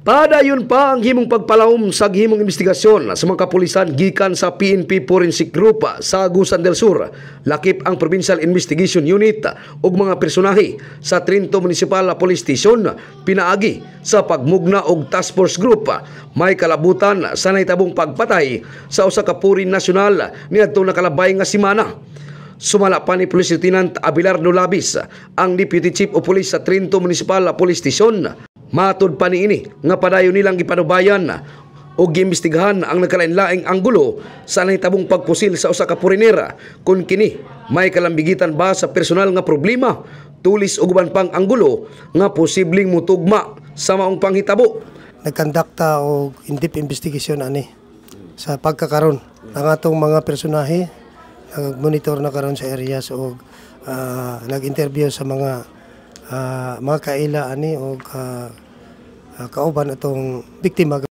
Padayon pa ang himong pagpalawom sa himong investigasyon sa mga kapulisan gikan sa PNP Forensic Group sa Agusan del Sur. Lakip ang Provincial Investigation Unit ug mga personahe sa Trinto Municipal Police Station pinaagi sa pagmugna og Task Force Group. May kalabutan sa nahitabong pagpatay sa usa ka purin nasyonal niadtong nakalabay nga semana. Sumala pa ni Police Lieutenant Abelardo Labis, ang Deputy Chief of Police sa Trinto Municipal Police Station. Matod pa niini nga padayon nilang gipanubayan o giimbestigahan ang nagkalain-laing anggulo sa nahitabong pagpusil sa usa ka purinera kung kini may kalambigitan ba sa personal nga problema tulis og uban pang anggulo nga posibleng mutugma sa maong panghitabo. Nagkandakta og in-depth investigation ani sa pagkakaron ang atong mga personahe, nag-monitor na karon sa areas og nag-interview sa mga kaila ani og kauban atong biktima.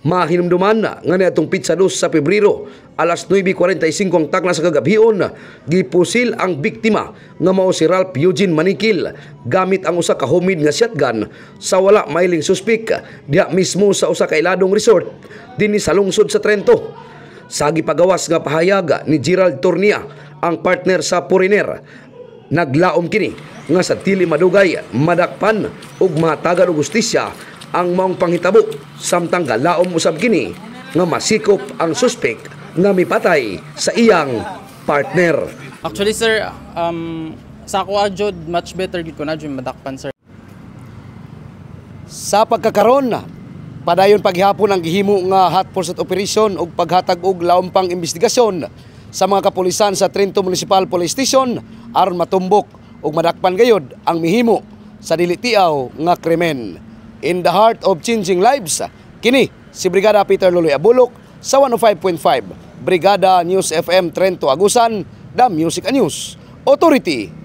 Mahinumduman nga niadtong Pitsa 2 sa Pebrero alas 9:45 ang takna sa kagabhion gipusil ang biktima nga mao si Ralph Eugene Manikil gamit ang usa ka homemade nga shotgun sa wala mailing suspek diha mismo sa usa ka iladong resort dinhi sa lungsod sa Trento. Sa gipagawas nga pahayag ni Gerald Tornia, ang partner sa poriner, naglaom kini nga sa dili madugay madakpan ug matagan og hustisya ang maong panghitabo samtang galaom usab kini nga masikop ang suspek nga mipatay sa iyang partner. Actually sir, sa ako adjod much better gid ko na jud madakpan sir. Sa pagkakaron padayon paghihapon ang gihimo nga hot pursuit operation ug paghatag og laom pang investigasyon sa mga kapulisan sa Trinto Municipal Police Station aron matumbok ug madakpan gayud ang mihimo sa dili tiaw nga krimen. In the heart of changing lives, kini si Brigada Peter Loloy Abulok sa 105.5 Brigada News FM Trento Agusan, The Music and News Authority.